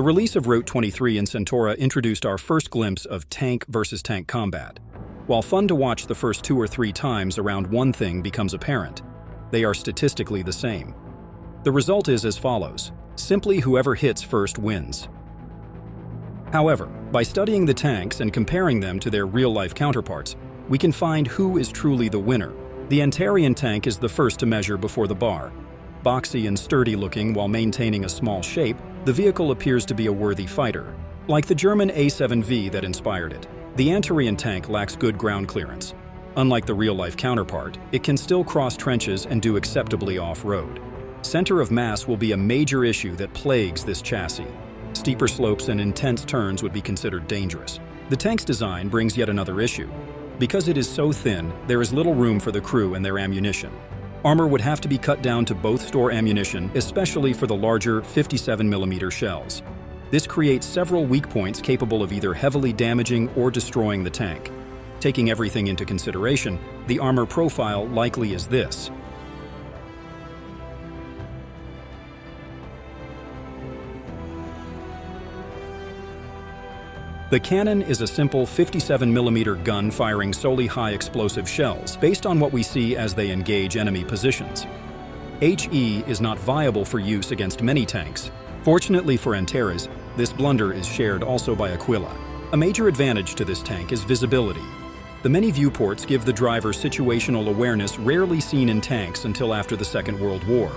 The release of Route 23 in Centaura introduced our first glimpse of tank versus tank combat. While fun to watch the first 2 or 3 times around one thing becomes apparent, they are statistically the same. The result is as follows: simply whoever hits first wins. However, by studying the tanks and comparing them to their real-life counterparts, we can find who is truly the winner. The Anarian tank is the first to measure before the bar. Boxy and sturdy-looking while maintaining a small shape, the vehicle appears to be a worthy fighter. Like the German A7V that inspired it, the Anarian tank lacks good ground clearance. Unlike the real-life counterpart, it can still cross trenches and do acceptably off-road. Center of mass will be a major issue that plagues this chassis. Steeper slopes and intense turns would be considered dangerous. The tank's design brings yet another issue. Because it is so thin, there is little room for the crew and their ammunition. Armor would have to be cut down to both store ammunition, especially for the larger 57mm shells. This creates several weak points capable of either heavily damaging or destroying the tank. Taking everything into consideration, the armor profile likely is this. The cannon is a simple 57mm gun firing solely high explosive shells, based on what we see as they engage enemy positions. HE is not viable for use against many tanks. Fortunately for Antares, this blunder is shared also by Aquila. A major advantage to this tank is visibility. The many viewports give the driver situational awareness rarely seen in tanks until after the Second World War.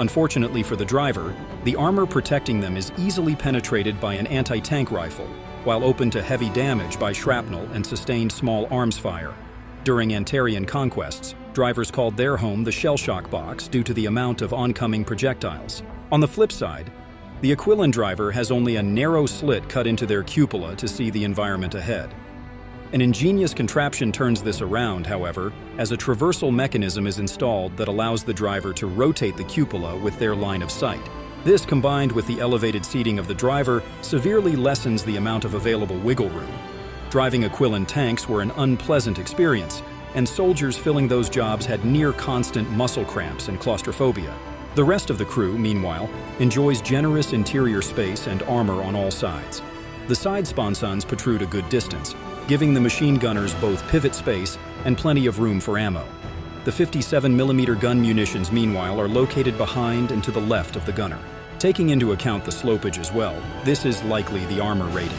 Unfortunately for the driver, the armor protecting them is easily penetrated by an anti-tank rifle, while open to heavy damage by shrapnel and sustained small arms fire. During Anarian conquests, drivers called their home the shell shock box due to the amount of oncoming projectiles. On the flip side, the Aquillin driver has only a narrow slit cut into their cupola to see the environment ahead. An ingenious contraption turns this around, however, as a traversal mechanism is installed that allows the driver to rotate the cupola with their line of sight. This, combined with the elevated seating of the driver, severely lessens the amount of available wiggle room. Driving Aquillin tanks were an unpleasant experience, and soldiers filling those jobs had near constant muscle cramps and claustrophobia. The rest of the crew, meanwhile, enjoys generous interior space and armor on all sides. The side sponsons protrude a good distance, giving the machine gunners both pivot space and plenty of room for ammo. The 57mm gun munitions, meanwhile, are located behind and to the left of the gunner. Taking into account the slopage as well, this is likely the armor rating.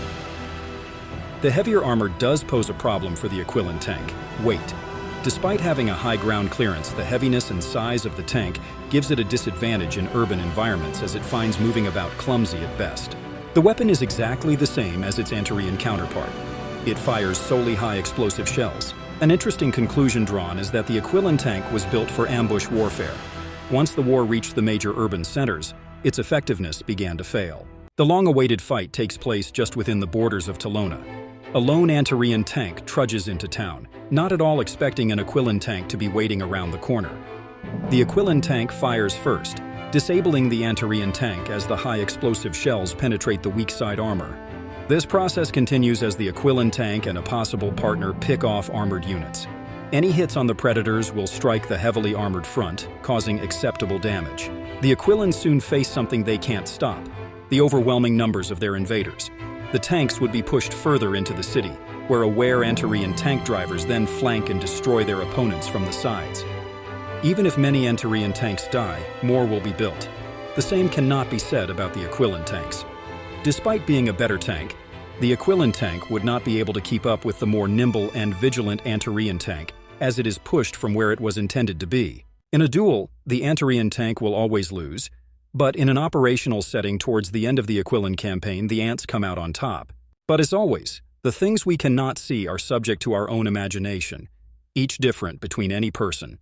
The heavier armor does pose a problem for the Aquillin tank: weight. Despite having a high ground clearance, the heaviness and size of the tank gives it a disadvantage in urban environments as it finds moving about clumsy at best. The weapon is exactly the same as its Anarian counterpart. It fires solely high explosive shells. An interesting conclusion drawn is that the Aquillin tank was built for ambush warfare. Once the war reached the major urban centers, its effectiveness began to fail. The long-awaited fight takes place just within the borders of Tolona. A lone Anarian tank trudges into town, not at all expecting an Aquillin tank to be waiting around the corner. The Aquillin tank fires first, disabling the Anarian tank as the high explosive shells penetrate the weak side armor. This process continues as the Aquillin tank and a possible partner pick off armored units. Any hits on the Predators will strike the heavily armored front, causing acceptable damage. The Aquillins soon face something they can't stop: the overwhelming numbers of their invaders. The tanks would be pushed further into the city, where aware Anarian tank drivers then flank and destroy their opponents from the sides. Even if many Anarian tanks die, more will be built. The same cannot be said about the Aquillin tanks. Despite being a better tank, the Aquillin tank would not be able to keep up with the more nimble and vigilant Anarian tank, as it is pushed from where it was intended to be. In a duel, the Anarian tank will always lose, but in an operational setting towards the end of the Aquillin campaign, the ants come out on top. But as always, the things we cannot see are subject to our own imagination, each different between any person.